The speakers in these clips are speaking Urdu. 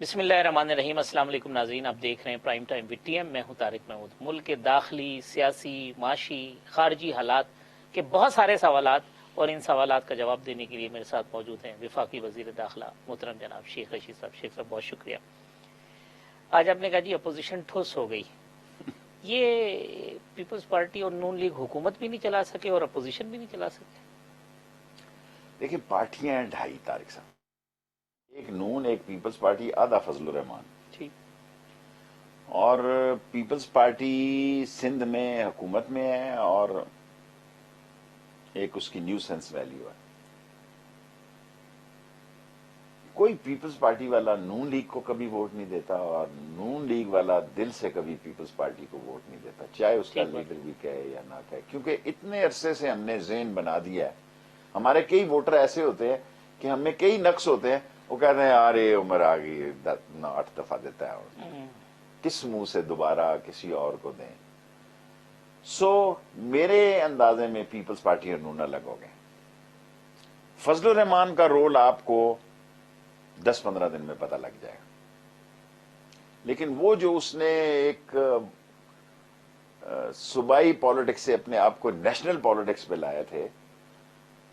بسم اللہ الرحمن الرحیم۔ السلام علیکم ناظرین، آپ دیکھ رہے ہیں prime time with T M. میں ہوں طارق محمود۔ ملک کے داخلی، سیاسی، معاشی، خارجی حالات کے بہت سارے سوالات اور ان سوالات کا جواب دینے کے لیے میرے ساتھ موجود ہیں وفاقی وزیر داخلہ محترم جناب شیخ رشید صاحب۔ شیخ صاحب بہت شکریہ۔ آج آپ نے کہا جی اپوزیشن ٹھوس ہو گئی، یہ پیپلز پارٹی اور نون لیگ حکومت بھی نہیں چلا سکے اور اپوزیشن بھی نہیں چلا سکے؟ دیکھیں پارٹیاں ہیں ڈھائی طارق صاحب، ایک نون، ایک پیپلز پارٹی، آدھا فضل الرحمان، ٹھیک، اور پیپلز پارٹی سندھ میں حکومت میں ہے اور ایک اس کی نیو سینس ویلیو ہے۔ کوئی پیپلز پارٹی والا نون لیگ کو کبھی ووٹ نہیں دیتا اور نون لیگ والا دل سے کبھی پیپلز پارٹی کو ووٹ نہیں دیتا، چاہے اس کا لیڈر بھی کہے یا نہ کہے، کیونکہ اتنے عرصے سے ہم نے ذہن بنا دیا ہے۔ ہمارے کئی ووٹر ایسے ہوتے ہیں کہ ہم میں کئی نقص ہوتے ہیں، وہ کہتے ہیں یار یہ عمر آ گئی، 8 دفعہ دیتا ہے اور کس منہ سے دوبارہ کسی اور کو دیں۔ سو میرے اندازے میں پیپلز پارٹی اور نون الگ ہو گئے۔ فضل الرحمان کا رول آپ کو 10-15 دن میں پتہ لگ جائے گا، لیکن وہ جو اس نے ایک صوبائی پالیٹکس سے اپنے آپ کو نیشنل پالیٹکس پہ لائے تھے،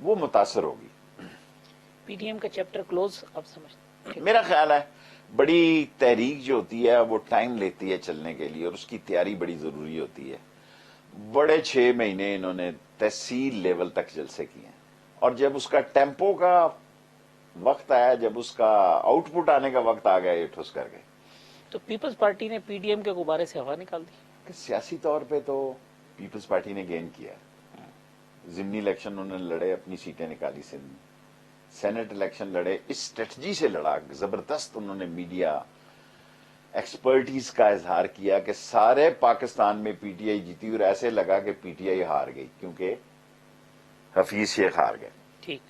وہ متاثر ہوگی۔ پی ڈی ایم کا چیپٹر کلوز آپ سمجھتے ہیں؟ میرا خیال ہے بڑی تحریک جو ہوتی ہے وہ ٹائم لیتی ہے چلنے کے لیے، اور اس کی تیاری بڑی ضروری ہوتی ہے۔ بڑے 6 مہینے انہوں نے تحصیل لیول تک جلسے کیے ہیں، اور جب اس کا ٹیمپو کا وقت آیا، جب اس کا آؤٹ پٹ آنے کا وقت آ گیا، یہ ٹھوس کر گئے۔ تو پیپلز پارٹی نے پی ڈی ایم کے غبارے سے ہوا نکال دی۔ کہ سیاسی طور پہ تو پیپلز پارٹی نے گین کیا ہے۔ ضمنی الیکشن انہوں نے لڑے، اپنی سیٹیں نکالی سندھ میں، سینٹ الیکشن لڑے، اس اسٹریٹجی سے لڑا، زبردست انہوں نے میڈیا ایکسپرٹیز کا اظہار کیا کہ سارے پاکستان میں پی ٹی آئی جیتی، اور ایسے لگا کہ پی ٹی آئی ہار گئی کیونکہ حفیظ شیخ ہار گئے۔ ٹھیک،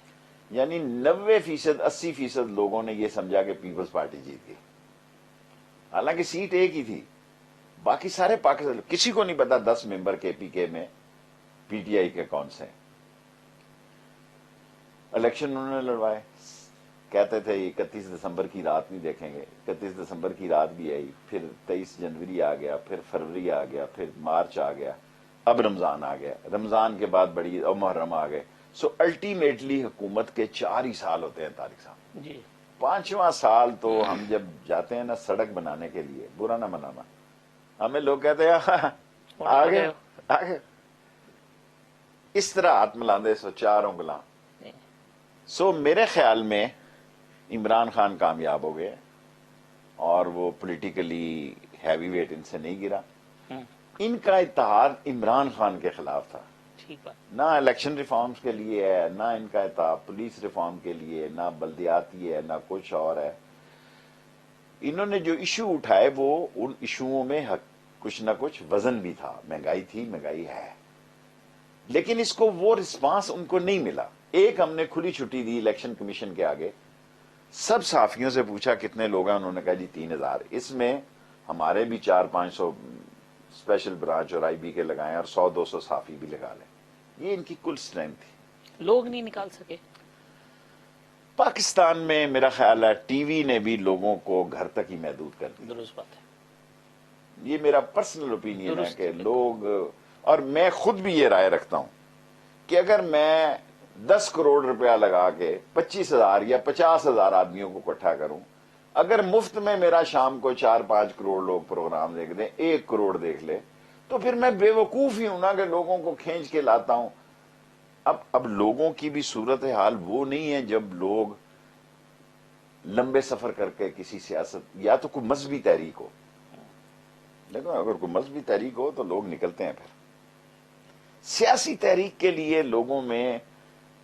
یعنی 90%، 80% لوگوں نے یہ سمجھا کہ پیپلز پارٹی جیت گئی، حالانکہ سیٹ ایک ہی تھی۔ باقی سارے پاکستان، کسی کو نہیں پتا 10 ممبر کے پی کے میں پی ٹی آئی کے کون سے ہیں۔ الیکشن انہوں نے لڑوائے، کہتے تھے 31 دسمبر کی رات نہیں دیکھیں گے، 31 دسمبر کی رات بھی آئی، پھر 23 جنوری آ گیا، پھر فروری آ گیا، پھر مارچ آ گیا، اب رمضان آ گیا، رمضان کے بعد بڑی اور محرم آ گئے۔ سو الٹیمیٹلی حکومت کے 4 ہی سال ہوتے ہیں طارق صاحب۔ جی، 5واں سال تو ہم جب جاتے ہیں نا سڑک بنانے کے لیے، برا نہ منانا، ہمیں لوگ کہتے ہیں آگے آگے، اس طرح ہاتھ ملاندے سو 4 انگلاں۔ سو میرے خیال میں عمران خان کامیاب ہو گئے، اور وہ پولیٹیکلی ہیوی ویٹ ان سے نہیں گرا۔ ان کا اتحاد عمران خان کے خلاف تھا، ٹھیک بات۔ نہ الیکشن ریفارمز کے لیے ہے، نہ ان کا اتحاد پولیس ریفارم کے لیے، نہ بلدیاتی ہے، نہ کچھ اور ہے۔ انہوں نے جو ایشو اٹھائے وہ ان ایشوؤں میں کچھ نہ کچھ وزن بھی تھا، مہنگائی تھی، مہنگائی ہے، لیکن اس کو وہ رسپانس ان کو نہیں ملا۔ ایک ہم نے کھلی چھٹی دی الیکشن کمیشن کے آگے، سب صحافیوں سے پوچھا کتنے لوگ ہیں، انہوں نے کہا جی 3000، اس میں ہمارے بھی 400-500 اسپیشل برانچ اور آئی بی کے لگائیں، اور 100-200 صحافی بھی لگا لیں۔ یہ ان کی کل اسٹرینتھ تھی۔ لوگ نہیں نکال سکے۔ پاکستان میں میرا خیال ہے ٹی وی نے بھی لوگوں کو گھر تک ہی محدود کر دیا۔ درست بات ہے، یہ میرا پرسنل اوپینین ہے درست، کہ لوگ، اور میں خود بھی یہ رائے رکھتا ہوں کہ اگر میں 10 کروڑ روپیہ لگا کے 25,000 یا 50,000 آدمیوں کو اکٹھا کروں، اگر مفت میں میرا شام کو 4-5 کروڑ لوگ پروگرام دیکھ دیں، 1 کروڑ دیکھ لے، تو پھر میں بے وقوف ہی ہوں نا کہ لوگوں کو کھینچ کے لاتا ہوں۔ اب لوگوں کی بھی صورتحال وہ نہیں ہے جب لوگ لمبے سفر کر کے کسی سیاست، یا تو کوئی مذہبی تحریک ہو، لیکن اگر کوئی مذہبی تحریک ہو تو لوگ نکلتے ہیں۔ پھر سیاسی تحریک کے لیے لوگوں میں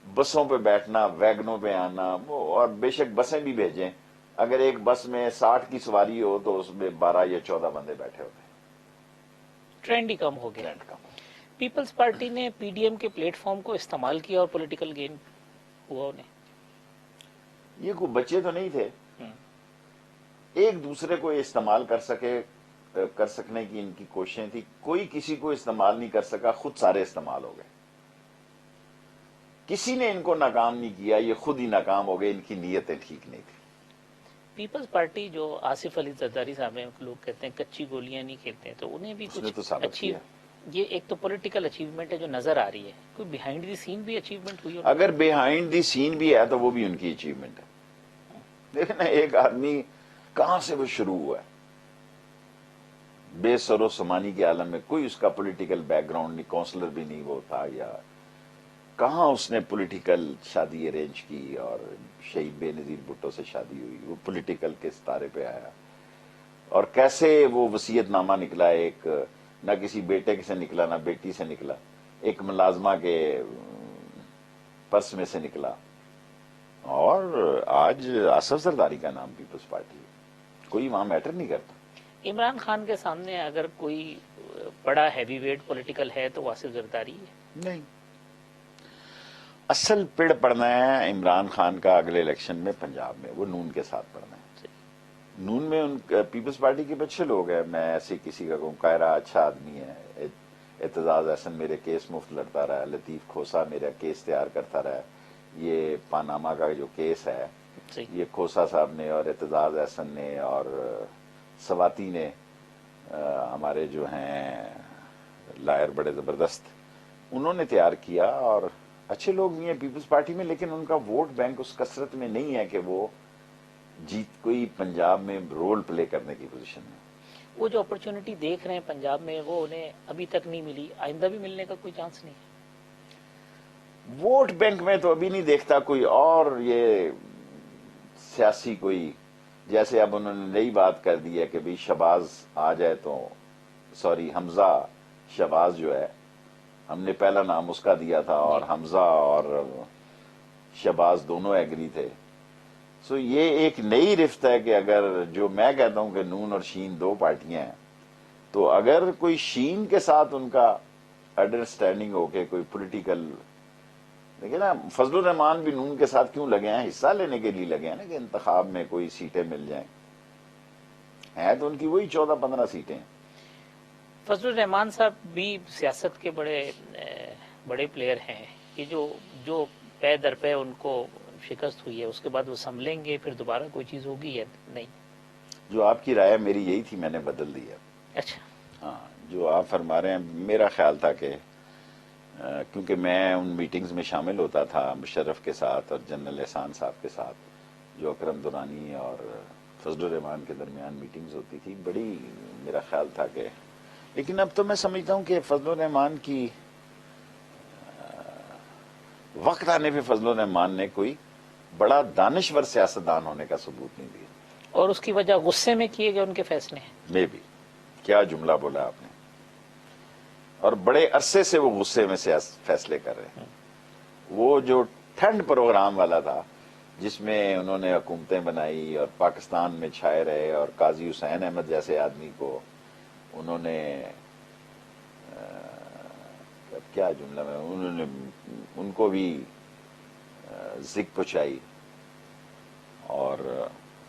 بسوں پہ بیٹھنا، ویگنوں پہ آنا، وہ، اور بے شک بسیں بھی بھیجیں، اگر ایک بس میں 60 کی سواری ہو تو اس میں 12 یا 14 بندے بیٹھے ہوتے ہیں۔ ٹرینڈ ہی کم ہو گیا۔ ٹرینڈ کم۔ پیپلز پارٹی نے پی ڈی ایم کے پلیٹ فارم کو استعمال کیا اور پولیٹیکل گین ہوا انہیں۔ یہ کوئی بچے تو نہیں تھے، ایک دوسرے کو استعمال کر سکنے کی ان کی کوششیں تھی، کوئی کسی کو استعمال نہیں کر سکا، خود سارے استعمال ہو گئے۔ کسی نے ان کو ناکام نہیں کیا، یہ خود ہی ناکام ہو گئے، ان کی نیتیں ٹھیک نہیں تھی۔ پیپلز پارٹی جو آصف علی زرداری صاحب ہیں، لوگ کہتے ہیں کچی گولیاں نہیں کھیلتے ہیں، تو انہیں بھی اس نے تو کچھ ثابت اچیو، کیا۔ یہ ایک تو پولیٹیکل اچیومنٹ ہے جو نظر آ رہی ہے، کوئی بیہائنڈ دی سین بھی اچیومنٹ ہوئی؟ اگر بیہائنڈ دی سین بھی ہے تو وہ بھی ان کی اچیومنٹ ہے۔ دیکھیں نا، ایک آدمی کہاں سے وہ شروع ہوا ہے، بے سر و سمانی کے عالم میں، کوئی اس کا پولیٹیکل بیک گراؤنڈ نہیں، کونسلر بھی نہیں وہ تھا، یا کہاں اس نے پولیٹیکل شادی ارینج کی اور شہید بے نظیر بھٹو سے شادی ہوئی، وہ پولیٹیکل کے ستارے پہ آیا، اور کیسے وہ وصیت نامہ نکلا، ایک نہ کسی بیٹے سے نکلا نہ بیٹی سے نکلا، ایک ملازمہ کے پرس میں سے نکلا، اور آج آصف زرداری کا نام پیپلز پارٹی ہے، کوئی وہاں میٹر نہیں کرتا۔ عمران خان کے سامنے اگر کوئی بڑا ہیوی ویٹ پولیٹیکل ہے تو وہ آصف زرداری ہے۔ نہیں، اصل پڑ پڑنا ہے عمران خان کا اگلے الیکشن میں پنجاب میں، وہ نون کے ساتھ پڑنا ہے۔ نون میں ان پیپلز پارٹی کے اچھے لوگ ہیں، میں ایسے کسی کا کہوں، قاہرہ اچھا آدمی ہے، اعتزاز احسن میرے کیس مفت لڑتا رہا ہے، لطیف کھوسا میرا کیس تیار کرتا رہا ہے، یہ پاناما کا جو کیس ہے یہ کھوسا صاحب نے اور اعتزاز احسن نے اور سواتی نے، ہمارے جو ہیں لائر بڑے زبردست، انہوں نے تیار کیا، اور اچھے لوگ بھی ہیں پیپلز پارٹی میں، لیکن ان کا ووٹ بینک اس کثرت میں نہیں ہے کہ وہ جیت کوئی پنجاب میں رول پلے کرنے کی پوزیشن میں۔ وہ جو اپرچونٹی دیکھ رہے ہیں پنجاب میں، وہ انہیں ابھی تک نہیں ملی، آئندہ بھی ملنے کا کوئی چانس نہیں ہے؟ ووٹ بینک میں تو ابھی نہیں دیکھتا کوئی، اور یہ سیاسی کوئی، جیسے اب انہوں نے نئی بات کر دی ہے کہ بھی شہباز آ جائے تو، سوری حمزہ شہباز جو ہے، ہم نے پہلا نام اس کا دیا تھا، اور حمزہ اور شہباز دونوں ایگری تھے۔ سو یہ ایک نئی رفت ہے کہ اگر، جو میں کہتا ہوں کہ نون اور شین دو پارٹیاں ہیں، تو اگر کوئی شین کے ساتھ ان کا انڈرسٹینڈنگ ہو کے کوئی پولیٹیکل، دیکھیں نا فضل الرحمان بھی نون کے ساتھ کیوں لگے ہیں؟ حصہ لینے کے لیے لگے ہیں نا، کہ انتخاب میں کوئی سیٹیں مل جائیں، ہیں تو ان کی وہی 14-15 سیٹیں ہیں۔ فضل الرحمان صاحب بھی سیاست کے بڑے پلیئر ہیں، یہ جو پے در پے ان کو شکست ہوئی ہے، اس کے بعد وہ سنبھلیں گے، پھر دوبارہ کوئی چیز ہوگی یا نہیں؟ جو آپ کی رائے میری یہی تھی، میں نے بدل دی ہے۔ اچھا، ہاں، جو آپ فرما رہے ہیں، میرا خیال تھا کہ کیونکہ میں ان میٹنگز میں شامل ہوتا تھا مشرف کے ساتھ اور جنرل احسان صاحب کے ساتھ، جو اکرم دورانی اور فضل الرحمان کے درمیان میٹنگز ہوتی تھی، بڑی میرا خیال تھا کہ، لیکن اب تو میں سمجھتا ہوں کہ فضل الرحمان کی وقت آنے پہ فضل الرحمان نے کوئی بڑا دانشور سیاستدان ہونے کا ثبوت نہیں دیا۔ اور اس کی وجہ غصے میں کیے گئے ان کے فیصلے ہیں؟ میں بھی، کیا جملہ بولا آپ نے، اور بڑے عرصے سے وہ غصے میں فیصلے کر رہے ہیں۔ وہ جو ٹھنڈ پروگرام والا تھا، جس میں انہوں نے حکومتیں بنائی اور پاکستان میں چھائے رہے، اور قاضی حسین احمد جیسے آدمی کو انہوں نے کیا جملہ میں، انہوں نے ان کو بھی ذک پہنچائی، اور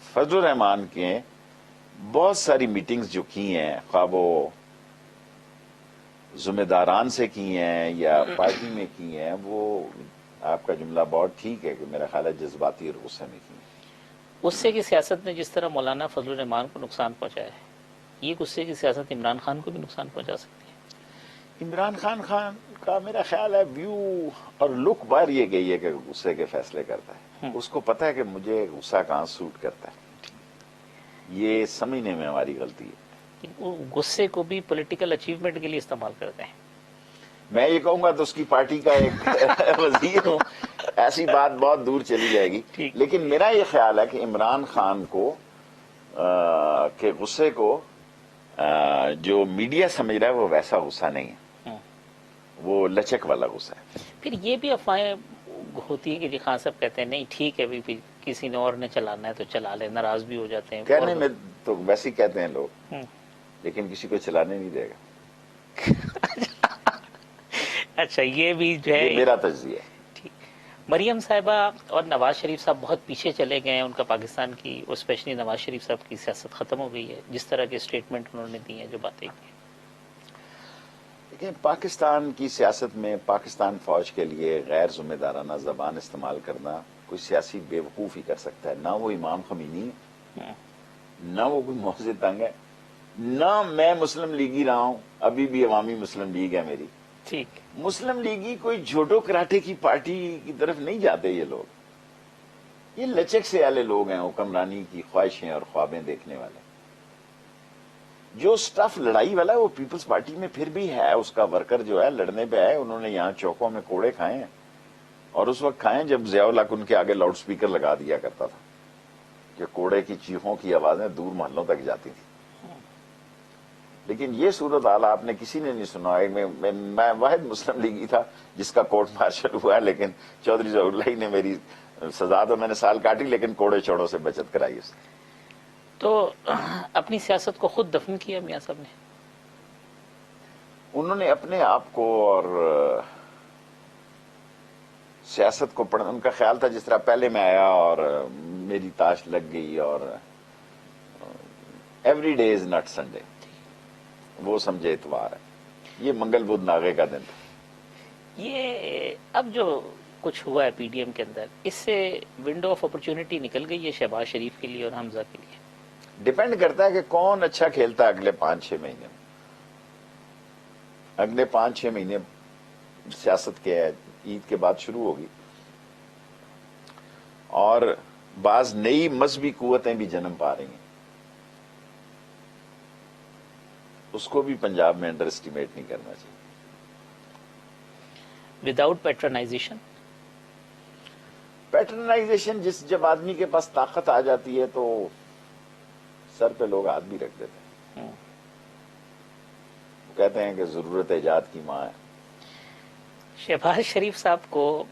فضل الرحمان کے بہت ساری میٹنگز جو کی ہیں، خواہ وہ ذمہ داران سے کی ہیں یا پارٹی میں کی ہیں، وہ آپ کا جملہ بہت ٹھیک ہے کہ میرا خیال ہے جذباتی اور غصے میں کی ہیں۔ غصے کی سیاست نے جس طرح مولانا فضل الرحمان کو نقصان پہنچایا ہے، یہ غصے کی سیاست عمران خان کو بھی نقصان پہنچا سکتی ہے؟ عمران خان کا میرا خیال ہے ویو اور لک باہر یہ گئی ہے کہ غصے کے فیصلے کرتا ہے، اس کو پتا ہے کہ مجھے غصہ کہاں سوٹ کرتا ہے، یہ سمجھنے میں ہماری غلطی ہے۔ وہ غصے کو بھی پولیٹیکل اچیومنٹ کے لیے استعمال کرتے ہیں۔ میں یہ کہوں گا تو اس کی پارٹی کا ایک وزیر ہوں، ایسی بات بہت دور چلی جائے گی، ٹھیک۔ لیکن میرا یہ خیال ہے کہ عمران خان کو کے غصے کو جو میڈیا سمجھ رہا ہے وہ ویسا غصہ نہیں ہے، وہ لچک والا غصہ ہے۔ پھر یہ بھی افواہیں ہوتی ہیں کہ جی خان صاحب کہتے ہیں نہیں ٹھیک ہے بھی کسی نے اور نے چلانا ہے تو چلا لے، ناراض بھی ہو جاتے ہیں۔ کہنے میں تو ویسے ہی کہتے ہیں لوگ، لیکن کسی کو چلانے نہیں دے گا۔ اچھا، یہ بھی جو ہے یہ میرا تجزیہ ہے۔ مریم صاحبہ اور نواز شریف صاحب بہت پیچھے چلے گئے ہیں، ان کا پاکستان کی اور اسپیشلی نواز شریف صاحب کی سیاست ختم ہو گئی ہے، جس طرح کے اسٹیٹمنٹ انہوں نے دی ہیں، جو باتیں کی ہیں۔ دیکھیں، پاکستان کی سیاست میں پاکستان فوج کے لیے غیر ذمہ دارانہ زبان استعمال کرنا کوئی سیاسی بے وقوف ہی کر سکتا ہے، نہ وہ امام خمینی نہ وہ کوئی موضوع تنگ ہے، نہ میں مسلم لیگی رہا ہوں، ابھی بھی عوامی مسلم لیگ ہے میری. ٹھیک. مسلم لیگی کوئی جھوٹو کراٹے کی پارٹی کی طرف نہیں جاتے یہ لوگ، یہ لچک سے والے لوگ ہیں، حکمرانی کی خواہشیں اور خوابیں دیکھنے والے. جو سٹف لڑائی والا ہے وہ پیپلز پارٹی میں پھر بھی ہے، اس کا ورکر جو ہے لڑنے پہ ہے. انہوں نے یہاں چوکوں میں کوڑے کھائے ہیں، اور اس وقت کھائے جب ضیاء الحق ان کے آگے لاؤڈ سپیکر لگا دیا کرتا تھا کہ کوڑے کی چیخوں کی آوازیں دور محلوں تک جاتی تھی. لیکن یہ صورتحال آپ نے کسی نے نہیں سنا. میں واحد مسلم لیگی تھا جس کا کورٹ مارشل ہوا ہے، لیکن چودھری ظہور اللہ نے میری سزا تو میں نے سال کاٹی، لیکن کوڑے چوڑوں سے بچت کرائی اس نے. تو اپنی سیاست کو خود دفن کیا میاں صاحب نے؟ انہوں نے اپنے آپ کو اور سیاست کو پڑھنا، ان کا خیال تھا جس طرح پہلے میں آیا اور میری تاش لگ گئی اور every day is not Sunday, وہ سمجھے اتوار ہے، یہ منگل بدھ ناغے کا دن تھا. یہ اب جو کچھ ہوا ہے پی ڈی ایم کے اندر، اس سے ونڈو آف اپرچونٹی نکل گئی ہے شہباز شریف کے لیے اور حمزہ کے لیے. ڈپینڈ کرتا ہے کہ کون اچھا کھیلتا ہے اگلے 5-6 مہینے میں. اگلے 5-6 مہینے سیاست کے عید کے بعد شروع ہوگی، اور بعض نئی مذہبی قوتیں بھی جنم پا رہی ہیں. اس کو بھی پنجاب میں انڈر اسٹیمیٹ نہیں کرنا چاہیے. وداؤٹ پیٹرنائزیشن. پیٹرنائزیشن جب آدمی کے پاس طاقت آ جاتی ہے تو سر پہ لوگ ہاتھ بھی رکھ دیتے ہیں. وہ کہتے ہیں کہ ضرورت ایجاد کی ماں ہے. شہباز شریف صاحب کو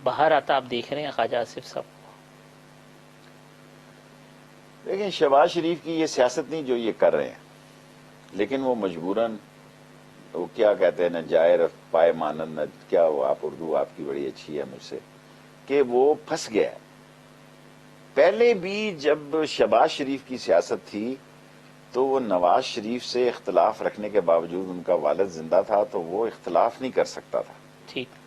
باہر آتا آپ دیکھ رہے ہیں خواجہ آصف صاحب کو؟ لیکن شہباز شریف کی یہ سیاست نہیں جو یہ کر رہے ہیں، لیکن وہ مجبوراً، وہ کیا کہتے ہیں نا، جائے پائے مانند نہ، کیا وہ آپ اردو آپ کی بڑی اچھی ہے مجھ سے، کہ وہ پھنس گیا ہے. پہلے بھی جب شہباز شریف کی سیاست تھی تو وہ نواز شریف سے اختلاف رکھنے کے باوجود، ان کا والد زندہ تھا تو وہ اختلاف نہیں کر سکتا تھا. ٹھیک.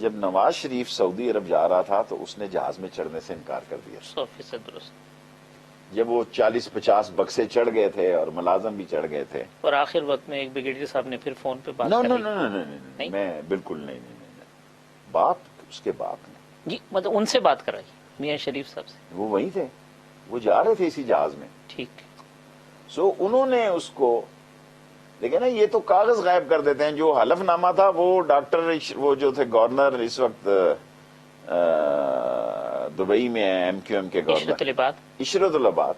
جب نواز شریف سعودی عرب جا رہا تھا تو اس نے جہاز میں چڑھنے سے انکار کر دیا. 100% درست. جب وہ 40-50 بکسے چڑھ گئے تھے اور ملازم بھی چڑھ گئے تھے، اور آخر وقت میں ایک بریگیڈیئر صاحب نے پھر فون پہ بات نو کر نو لی. نو نو نہیں؟ میں بالکل نہیں. باپ، اس کے باپ نے، جی مطلب ان سے بات کرائی میاں شریف صاحب سے؟ وہ وہیں تھے، وہ جا رہے تھے اسی جہاز میں. ٹھیک. سو انہوں نے اس کو، لیکن نا یہ تو کاغذ غائب کر دیتے ہیں. جو حلف نامہ تھا وہ ڈاکٹر، وہ جو تھے گورنر اس وقت دبئی میں ہیں، ایم کیو ایم کے گورنر عشرت العباد. عشرت العباد،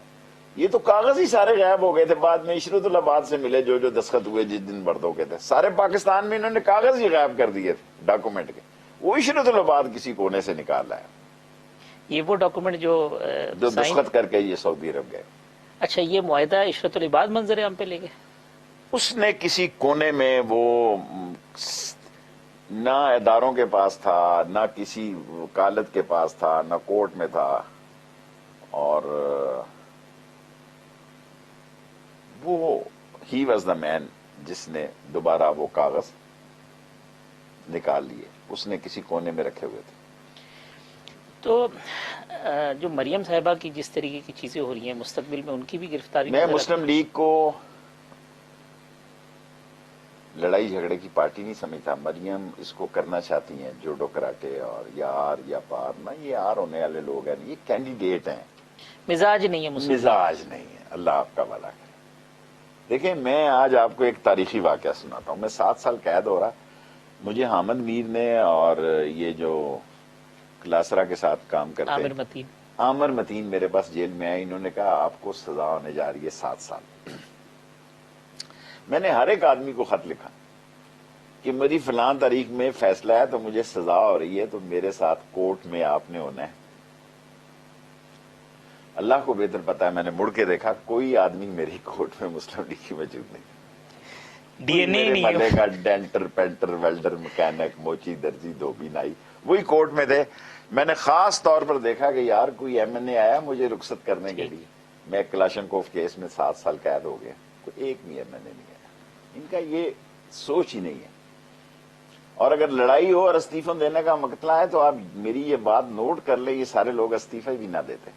یہ تو کاغذ ہی سارے غائب ہو گئے تھے. بعد میں عشرت العباد سے ملے جو دستخط ہوئے جس دن بردوں کے تھے. سارے پاکستان میں انہوں نے کاغذ ہی غائب کر دیے تھے ڈاکومنٹ کے. وہ عشرت العباد کسی کونے سے نکال لایا یہ وہ ڈاکومنٹ جو دستخط کر کے یہ سعودی عرب گئے. اچھا، یہ معاہدہ عشرت العباد منظر عام پہ لے گئے؟ اس نے کسی کونے میں، وہ نہ اداروں کے پاس تھا، نہ کسی وکالت کے پاس تھا، نہ کورٹ میں تھا، اور وہ ہی واز دا مین جس نے دوبارہ وہ کاغذ نکال لیے. اس نے کسی کونے میں رکھے ہوئے تھے. تو جو مریم صاحبہ کی جس طریقے کی چیزیں ہو رہی ہیں مستقبل میں، ان کی بھی گرفتاری میں نظر آتی مسلم لیگ کو لڑائی جھگڑے کی پارٹی نہیں سمجھتا. مریم اس کو کرنا چاہتی ہیں جوڈو کراٹے، اور یا آر یا پار. نہ یہ آر ہونے والے لوگ ہیں، یہ کینڈیڈیٹ ہیں، مزاج نہیں ہے مسلم لیگ. مزاج نہیں ہے. اللہ آپ کا بھلا کرے. دیکھیں، میں آج آپ کو ایک تاریخی واقعہ سناتا ہوں. میں 7 سال قید ہو رہا، مجھے حامد میر نے اور یہ جو کلاسرا کے ساتھ کام کرتے عامر متین. عامر متین میرے پاس جیل میں آئے. انہوں نے کہا آپ کو سزا ہونے جا رہی ہے 7 سال. میں نے ہر ایک آدمی کو خط لکھا کہ میری فلاں تاریخ میں فیصلہ ہے تو مجھے سزا ہو رہی ہے، تو میرے ساتھ کورٹ میں آپ نے ہونا ہے. اللہ کو بہتر پتا ہے، میں نے مڑ کے دیکھا کوئی آدمی میری کورٹ میں مسلم لیگ کی موجود نہیں. ڈی این اے میرے نہیں محلے ہے. کا ڈینٹر، پینٹر، ویلڈر، مکینک، موچی، درزی، دھوبی، نائی، وہی کورٹ میں تھے. میں نے خاص طور پر دیکھا کہ یار کوئی ایم این اے آیا مجھے رخصت کرنے کے لیے. میں کلاشنکوف کیس میں 7 سال قید ہو گیا، کوئی ایک بھی ایم این اے نہیں آیا. ان کا یہ سوچ ہی نہیں ہے. اور اگر لڑائی ہو اور استعفا دینے کا مقتلہ ہے تو آپ میری یہ بات نوٹ کر لیں، یہ سارے لوگ استعفا بھی نہ دیتے،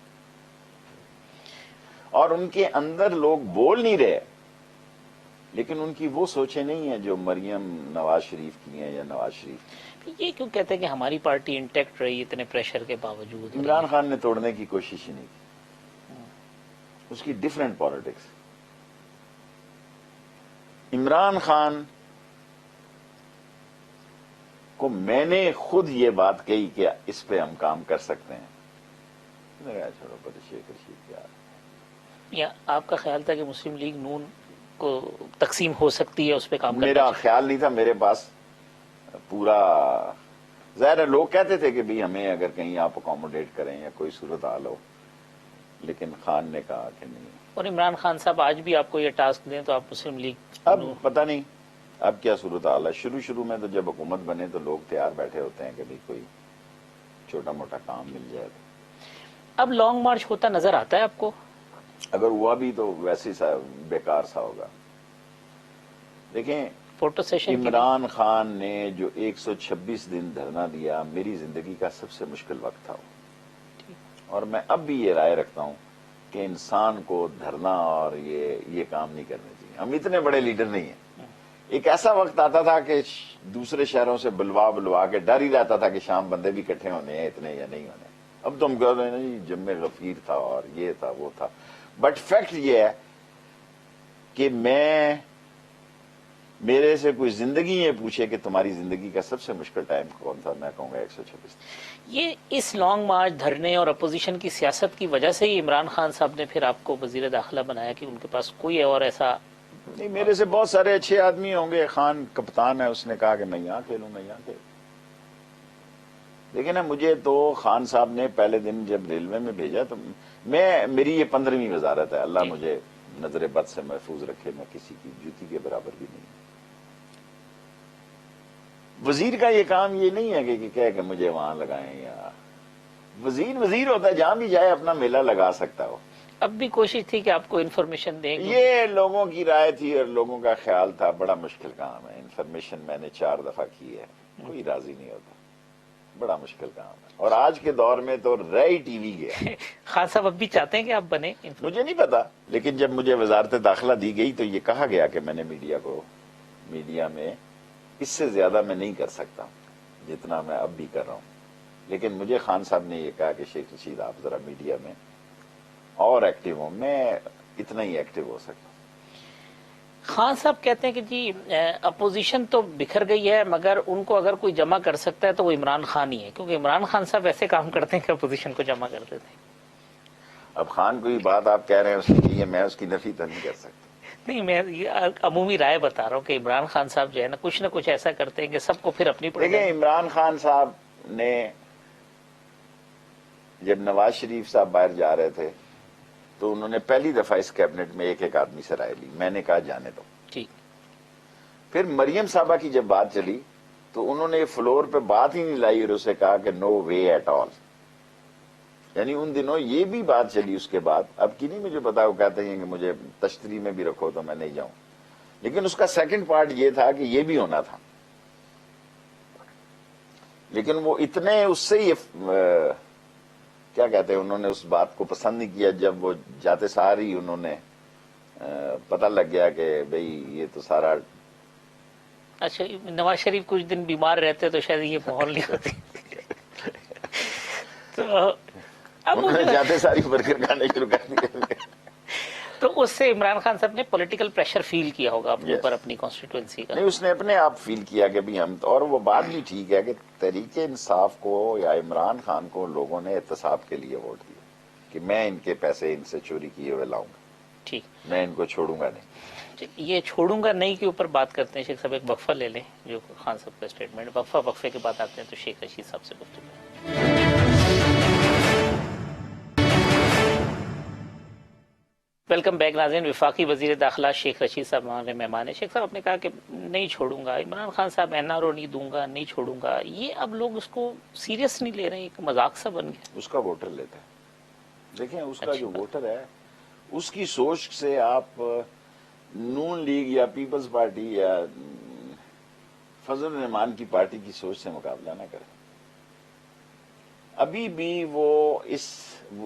اور ان کے اندر لوگ بول نہیں رہے، لیکن ان کی وہ سوچیں نہیں ہیں جو مریم نواز شریف کی ہیں یا نواز شریف کی۔ یہ کیوں کہتے ہیں کہ ہماری پارٹی انٹیکٹ رہی اتنے پریشر کے باوجود؟ عمران خان نے توڑنے کی کوشش ہی نہیں کی، اس کی ڈفرینٹ پالیٹکس۔ عمران خان کو میں نے خود یہ بات کہی کہ اس پہ ہم کام کر سکتے ہیں، میں نے کہا چھوڑو پر شیخ رشید کیا، یا آپ کا خیال تھا کہ مسلم لیگ نون کو تقسیم ہو سکتی ہے، اس پہ کام کرنا میرا چاہیے؟ خیال نہیں تھا، میرے پاس پورا ظاہر ہے لوگ کہتے تھے کہ بھی ہمیں اگر کہیں آپ اکوموڈیٹ کریں یا کوئی صورت حال ہو، لیکن خان نے کہا کہ نہیں۔ اور عمران خان صاحب آج بھی آپ کو یہ ٹاسک دیں تو آپ مسلم لیگ اب پتہ نہیں اب کیا صورت حال ہے، شروع میں تو جب حکومت بنے تو لوگ تیار بیٹھے ہوتے ہیں کہ بھی کوئی چھوٹا موٹا کام مل جائے تو، اب لانگ مارچ ہوتا نظر آتا ہے آپ کو؟ اگر ہوا بھی تو ویسے سا بیکار سا ہوگا۔ دیکھیں فوٹو سیشن کی عمران خان نے جو 126 دن دھرنا دیا، میری زندگی کا سب سے مشکل وقت تھا وہ، اور میں اب بھی یہ رائے رکھتا ہوں کہ انسان کو دھرنا اور یہ کام نہیں کرنے چاہیے۔ ہم اتنے بڑے لیڈر نہیں ہیں، ایک ایسا وقت آتا تھا کہ دوسرے شہروں سے بلوا کے ڈر ہی رہتا تھا کہ شام بندے بھی اکٹھے ہونے ہیں اتنے یا نہیں ہونے۔ اب تو ہم کہتے ہیں جی جم غفیر تھا اور یہ تھا وہ تھا، بٹ فیکٹ یہ ہے کہ میرے سے کوئی زندگی یہ پوچھے کہ تمہاری زندگی کا سب سے مشکل ٹائم کون تھا، میں کہوں گا 126۔ یہ اس لانگ مارچ دھرنے اور اپوزیشن کی سیاست کی وجہ سے ہی عمران خان صاحب نے پھر آپ کو وزیر داخلہ بنایا کہ ان کے پاس کوئی اور ایسا؟ نہیں، میرے سے بہت سارے اچھے آدمی ہوں گے، خان کپتان ہے، اس نے کہا کہ میں یہاں کھیلوں، میں یہاں کھیلوں۔ لیکن نا مجھے تو خان صاحب نے پہلے دن جب ریلوے میں بھیجا تو میری یہ 15ویں وزارت ہے، اللہ مجھے نظر بد سے محفوظ رکھے، میں کسی کی جوتی کے برابر بھی نہیں۔ وزیر کا یہ کام یہ نہیں ہے کہ کہے کہ مجھے وہاں لگائیں، یا وزیر ہوتا ہے جہاں بھی جائے اپنا میلہ لگا سکتا ہو۔ اب بھی کوشش تھی کہ آپ کو انفارمیشن دیں؟ یہ لوگوں کی رائے تھی اور لوگوں کا خیال تھا، بڑا مشکل کام ہے، انفارمیشن میں نے 4 دفعہ کی ہے، کوئی راضی نہیں ہوتا، بڑا مشکل کام ہے، اور آج کے دور میں تو رہی ٹی وی گیا۔ خان صاحب اب بھی چاہتے ہیں کہ آپ بنے؟ مجھے نہیں پتا، لیکن جب مجھے وزارت داخلہ دی گئی تو یہ کہا گیا کہ میں نے میڈیا میں اس سے زیادہ میں نہیں کر سکتا جتنا میں اب بھی کر رہا ہوں، لیکن مجھے خان صاحب نے یہ کہا کہ شیخ رشید آپ ذرا میڈیا میں اور ایکٹیو ہوں، میں اتنا ہی ایکٹیو ہو سکتا ہوں۔ خان صاحب کہتے ہیں کہ جی اپوزیشن تو بکھر گئی ہے، مگر ان کو اگر کوئی جمع کر سکتا ہے تو وہ عمران خان ہی ہے، کیونکہ عمران خان صاحب ایسے کام کرتے ہیں کہ اپوزیشن کو جمع کرتے تھے۔ اب خان کوئی بات آپ کہہ رہے ہیں اس کے لیے میں اس کی نفی تو نہیں کر سکتا۔ نہیں، میں عمومی رائے بتا رہا ہوں کہ عمران خان صاحب جو ہے نا کچھ نہ کچھ ایسا کرتے ہیں کہ سب کو پھر اپنی دیکھیں عمران خان صاحب نے جب نواز شریف صاحب باہر جا رہے تھے تو انہوں نے پہلی دفعہ اس کیبنٹ میں ایک آدمی سے رائے لی، میں نے کہا جانے دو۔ ٹھیک۔ پھر مریم صاحبہ کی جب بات چلی تو انہوں نے فلور پہ بات ہی نہیں لائی اور اسے کہا کہ نو وے ایٹ آل، یعنی ان دنوں یہ بھی بات چلی اس کے بعد، اب کی نہیں مجھے پتا، وہ کہتے ہیں کہ مجھے تشتری میں بھی رکھو تو میں نہیں جاؤں، لیکن اس کا سیکنڈ پارٹ یہ تھا کہ یہ بھی ہونا تھا، لیکن وہ اتنے اس سے کیا کہتے ہیں انہوں نے اس بات کو پسند نہیں کیا، جب وہ جاتے ساری انہوں نے پتہ لگ گیا کہ بھئی یہ تو سارا۔ اچھا، نواز شریف کچھ دن بیمار رہتے تو شاید یہ ماحول نہیں ہوتی، تو اب انہوں نے جاتے ساری برگر کھانے شروع کر دیے۔ تو اس سے عمران خان صاحب نے پولیٹیکل پریشر فیل کیا ہوگا اپنے اوپر اپنی کانسٹیٹوئنسی کا؟ نہیں، اس نے اپنے آپ فیل کیا کہ بھی ہم، اور وہ بات بھی ٹھیک ہے کہ تحریک انصاف کو یا عمران خان کو لوگوں نے احتساب کے لیے ووٹ دیا کہ میں ان کے پیسے ان سے چوری کیے ہوئے لاؤں گا، ٹھیک، میں ان کو چھوڑوں گا نہیں۔ یہ چھوڑوں گا نہیں کے اوپر بات کرتے ہیں شیخ صاحب، ایک وقفہ لے لیں جو خان صاحب کا اسٹیٹمنٹ، وقفے کے بعد آتے ہیں تو شیخ رشید صاحب سے گفتگو۔ ویلکم بیک ناظرین، وفاقی وزیر داخلہ شیخ رشید صاحب ہمارے مہمان ہیں۔ شیخ صاحب آپ نے کہا کہ نہیں چھوڑوں گا، عمران خان صاحب این آر او نہیں دوں گا، نہیں چھوڑوں گا، یہ اب لوگ اس کو سیریس نہیں لے رہے ہیں، ایک مذاق سا بن گیا۔ اس کا ووٹر لیتا ہے، دیکھیں اس کا اچھی جو بات۔ ووٹر ہے اس کی سوچ سے آپ نون لیگ یا پیپلز پارٹی یا فضل الرحمان کی پارٹی کی سوچ سے مقابلہ نہ کریں. ابھی بھی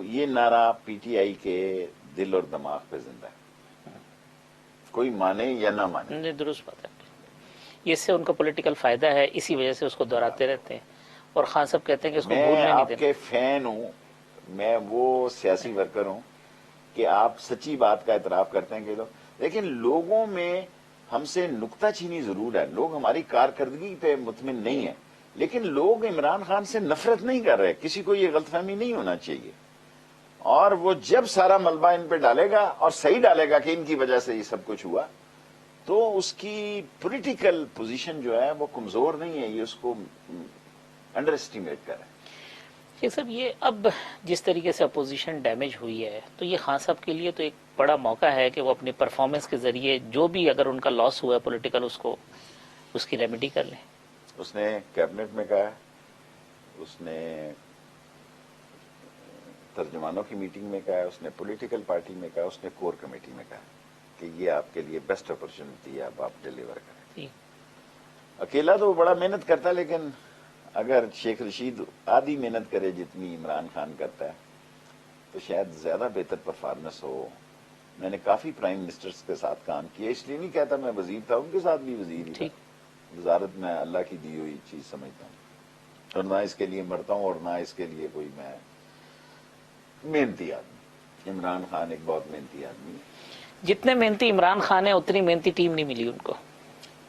یہ نعرہ پی ٹی آئی کے دل اور دماغ پہ زندہ ہے, کوئی مانے یا نہ مانے. نہیں, درست بات ہے. یہ اس سے ان کا پولیٹیکل فائدہ ہے, اسی وجہ سے اس کو دہراتے رہتے ہیں. اور خان صاحب کہتے ہیں کہ اس کو میں بھولنے نہیں آپ دینا. کے فین ہوں, میں وہ سیاسی ورکر ہوں کہ آپ سچی بات کا اعتراف کرتے ہیں کہ لیکن لوگوں میں ہم سے نکتہ چینی ضرور ہے. لوگ ہماری کارکردگی پہ مطمئن نہیں ہیں, لیکن لوگ عمران خان سے نفرت نہیں کر رہے. کسی کو یہ غلط فہمی نہیں ہونا چاہیے. اور وہ جب سارا ملبہ ان پہ ڈالے گا اور صحیح ڈالے گا کہ ان کی وجہ سے یہ سب کچھ ہوا, تو اس کی پولیٹیکل پوزیشن جو ہے وہ کمزور نہیں ہے. یہ اس کو انڈر اسٹیمیٹ کر رہے ہیں. شیخ صاحب, یہ اب جس طریقے سے اپوزیشن ڈیمیج ہوئی ہے, تو یہ خان صاحب کے لیے تو ایک بڑا موقع ہے کہ وہ اپنی پرفارمنس کے ذریعے جو بھی اگر ان کا لاس ہوا ہے پولیٹیکل, اس کی ریمیڈی کر لیں. اس نے کیبنٹ میں کہا, اس نے ترجمانوں کی میٹنگ میں کہا, اس نے پولیٹیکل پارٹی میں کہا, اس نے کور کمیٹی میں کہا کہ یہ آپ کے لیے بیسٹ اپرچونٹی ہے, اب آپ ڈیلیور کریں. جی. اکیلا تو بڑا محنت کرتا ہے, لیکن اگر شیخ رشید آدھی محنت کرے جتنی عمران خان کرتا ہے تو شاید زیادہ بہتر پرفارمنس ہو. میں نے کافی پرائم منسٹرز کے ساتھ کام کیا, اس لیے نہیں کہتا میں وزیر تھا, ان کے ساتھ بھی وزیر ہی تھا. ٹھیک. وزارت میں اللہ کی دی ہوئی چیز سمجھتا ہوں, اور نہ اس کے لیے مرتا ہوں, اور نہ اس کے لیے کوئی میں محنتی آدمی. عمران خان ایک بہت محنتی آدمی ہے. جتنے محنتی عمران خان ہے اتنی محنتی ٹیم نہیں ملی ان کو.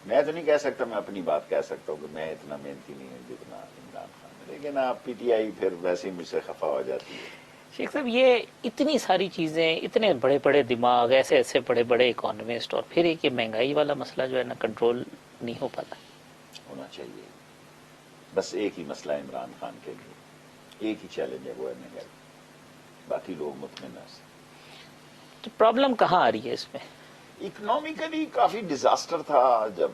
میں تو نہیں کہہ سکتا, میں اپنی بات کہہ سکتا ہوں کہ میں اتنا محنتی نہیں ہوں جتنا عمران خان ہے, لیکن آپ پی ٹی آئی پھر ویسے ہی مجھ سے خفا ہو جاتی ہے. شیخ صاحب, یہ اتنی ساری چیزیں, اتنے بڑے بڑے دماغ, ایسے ایسے بڑے بڑے اکانومسٹ, اور پھر ایک یہ مہنگائی والا مسئلہ جو ہے نا کنٹرول نہیں ہو پاتا. ہونا چاہیے. بس ایک ہی مسئلہ ہے عمران خان کے لیے, ایک ہی چیلنج ہے, وہ ہے مہنگائی. باقی لوگ مطمئن ہیں. تو پرابلم کہاں آ رہی ہے اس میں؟ اکنامیکلی کافی ڈیزاسٹر تھا, جب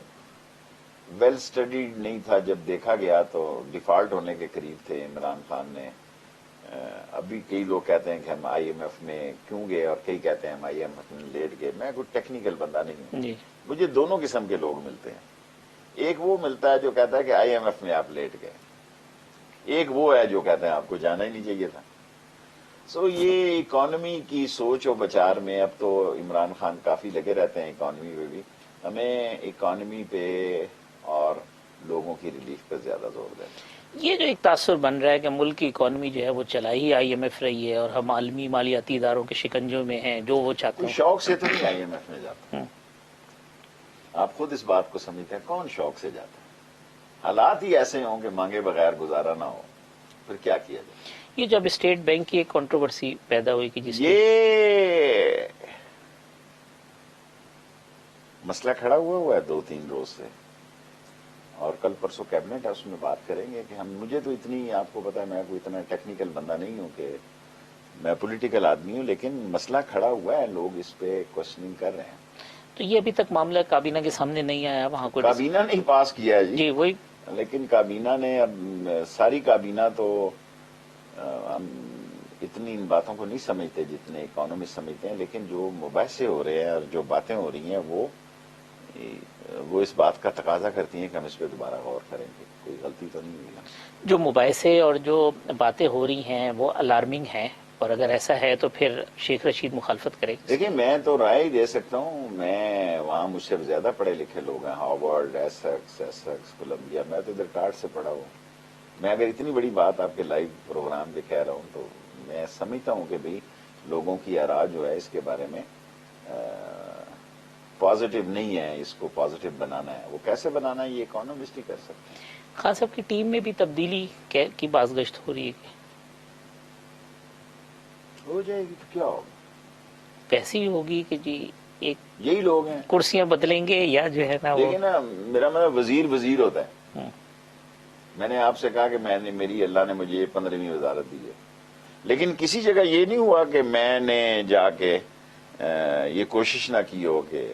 ویل اسٹڈیڈ نہیں تھا, جب دیکھا گیا تو ڈیفالٹ ہونے کے قریب تھے. عمران خان نے ابھی کئی لوگ کہتے ہیں کہ ہم آئی ایم ایف میں کیوں گئے, اور کئی کہتے ہیں ہم آئی ایم ایف میں لیٹ گئے. میں کوئی ٹیکنیکل بندہ نہیں ہوں, جی. مجھے دونوں قسم کے لوگ ملتے ہیں. ایک وہ ملتا ہے جو کہتا ہے کہ آئی ایم ایف میں آپ لیٹ گئے, ایک وہ ہے جو کہتے ہیں آپ کو جانا ہی نہیں چاہیے تھا. یہ اکانومی کی سوچ و بچار میں اب تو عمران خان کافی لگے رہتے ہیں اکانومی پہ بھی. ہمیں اکانومی پہ اور لوگوں کی ریلیف پہ زیادہ زور دینا ہے. یہ جو ایک تاثر بن رہا ہے کہ ملک کی اکانومی جو ہے وہ چلا ہی آئی ایم ایف رہی ہے, اور ہم عالمی مالیاتی اداروں کے شکنجوں میں ہیں, جو وہ چاہتے کوئی ہیں. شوق سے تو نہیں آئی ایم ایف میں جاتا. آپ خود اس بات کو سمجھتے ہیں, کون شوق سے جاتا ہے؟ حالات ہی ایسے ہوں کہ مانگے بغیر گزارا نہ ہو, پھر کیا کیا جائے. یہ جب اسٹیٹ بینک کی ایک کنٹروورسی پیدا ہوئی کہ جس یہ مسئلہ کھڑا ہوا ہے 2-3 روز سے, اور کل پرسوں کیبنٹ ہے, اس میں بات کریں گے کہ مجھے تو اتنی, آپ کو پتا ہے میں کوئی اتنا ٹیکنیکل بندہ نہیں ہوں, کہ میں پولیٹیکل آدمی ہوں, لیکن مسئلہ کھڑا ہوا ہے, لوگ اس پہ کوشچننگ کر رہے ہیں. تو یہ ابھی تک معاملہ کابینہ کے سامنے نہیں آیا, وہاں کوئی کابینہ نہیں پاس کیا ہے جی وہی. لیکن کابینہ نے, اب ساری کابینہ تو ہم اتنی ان باتوں کو نہیں سمجھتے جتنے اکانومسٹ سمجھتے ہیں, لیکن جو مباحثے ہو رہے ہیں اور جو باتیں ہو رہی ہیں وہ اس بات کا تقاضا کرتی ہیں کہ ہم اس پہ دوبارہ غور کریں گے. کوئی غلطی تو نہیں ہوئی. جو مباحثے اور جو باتیں ہو رہی ہیں وہ الارمنگ ہیں, اور اگر ایسا ہے تو پھر شیخ رشید مخالفت کرے گا. دیکھیں, میں تو رائے ہی دے سکتا ہوں, میں وہاں مجھ سے زیادہ پڑھے لکھے لوگ ہیں, ہارورڈ, ایسیکس, کولمبیا, میں تو ادھر ٹارٹ سے پڑھا ہوں. میں اگر اتنی بڑی بات آپ کے لائیو پروگرام پہ کہہ رہا ہوں تو میں سمجھتا ہوں کہ بھئی لوگوں کی آراء جو ہے اس کے بارے میں پازیٹیو نہیں ہے, اس کو پازیٹیو بنانا ہے. وہ کیسے بنانا ہے یہ اکانومسٹ ہی کر سکتے ہیں. خان صاحب کی ٹیم میں بھی تبدیلی کی بازگشت ہو رہی ہے. ہو جائے گی تو کیا ہوگا, ویسی ہوگی کہ جی ایک یہی لوگ ہیں, کرسیاں بدلیں گے یا جو ہے نا وہ. دیکھیں نا, میرا مطلب وزیر ہوتا ہے. میں نے آپ سے کہا کہ میری اللہ نے مجھے 15ویں وزارت دی ہے, لیکن کسی جگہ یہ نہیں ہوا کہ میں نے جا کے یہ کوشش نہ کی ہو کہ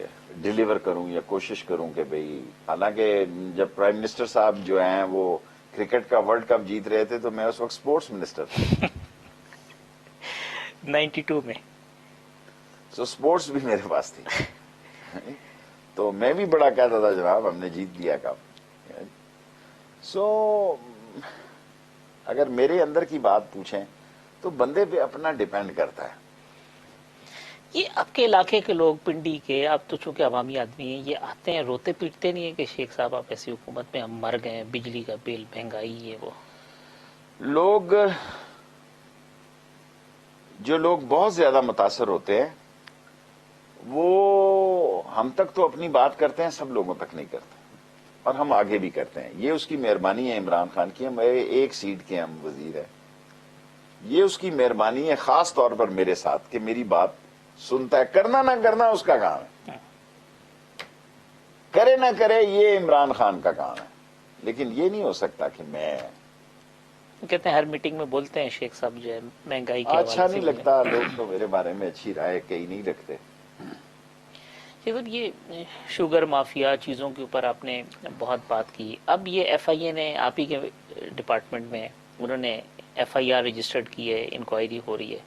ڈیلیور کروں یا کوشش کروں کہ بھئی, حالانکہ جب پرائم منسٹر صاحب جو ہیں وہ کرکٹ کا ورلڈ کپ جیت رہے تھے تو میں اس وقت سپورٹس منسٹر تھا 92 میں. سپورٹس بھی میرے پاس تھی. تو میں بھی بڑا کہتا تھا جناب ہم نے جیت لیا کپ. سو اگر میرے اندر کی بات پوچھیں تو بندے پہ اپنا ڈیپینڈ کرتا ہے. یہ آپ کے علاقے کے لوگ پنڈی کے، آپ تو چونکہ عوامی آدمی ہیں، یہ آتے ہیں روتے پیٹتے نہیں ہیں کہ شیخ صاحب آپ ایسی حکومت میں ہم مر گئے، بجلی کا بل، مہنگائی، یہ وہ؟ لوگ جو لوگ بہت زیادہ متاثر ہوتے ہیں وہ ہم تک تو اپنی بات کرتے ہیں، سب لوگوں تک نہیں کرتے، اور ہم آگے بھی کرتے ہیں. یہ اس کی مہربانی ہے عمران خان کی. ہم ایک سیٹ کے ہم وزیر ہیں، یہ اس کی مہربانی ہے خاص طور پر میرے ساتھ کہ میری بات سنتا ہے. کرنا نہ کرنا اس کا کام ہے، کرے نہ کرے یہ عمران خان کا کام ہے، لیکن یہ نہیں ہو سکتا کہ میں کہتے ہیں ہر میٹنگ میں بولتے ہیں شیخ صاحب جو ہے مہنگائی کے حوالے اچھا سے نہیں بولیں. لگتا. لوگ تو میرے بارے میں اچھی رائے کہیں نہیں رکھتے. یہ شوگر مافیا چیزوں کے اوپر آپ نے بہت بات کی. اب یہ ایف آئی اے نے آپ ہی کے ڈپارٹمنٹ میں انہوں نے ایف آئی آر رجسٹرڈ کی ہے، انکوائری ہو رہی ہے.